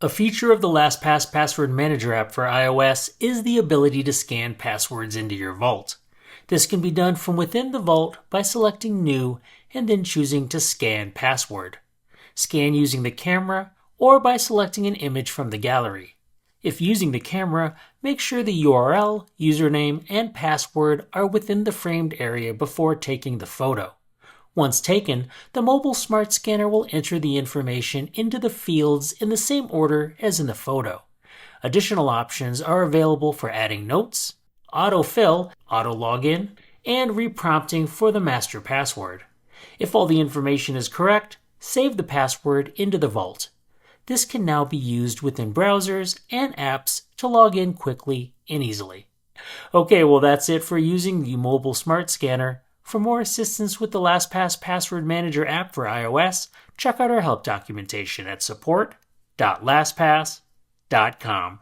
A feature of the LastPass Password Manager app for iOS is the ability to scan passwords into your vault. This can be done from within the vault by selecting New and then choosing to Scan Password. Scan using the camera or by selecting an image from the gallery. If using the camera, make sure the URL, username, and password are within the framed area before taking the photo. Once taken, the mobile smart scanner will enter the information into the fields in the same order as in the photo. Additional options are available for adding notes, autofill, auto login, and reprompting for the master password. If all the information is correct, save the password into the vault. This can now be used within browsers and apps to log in quickly and easily. Okay, well that's it for using the mobile smart scanner. For more assistance with the LastPass Password Manager app for iOS, check out our help documentation at support.lastpass.com.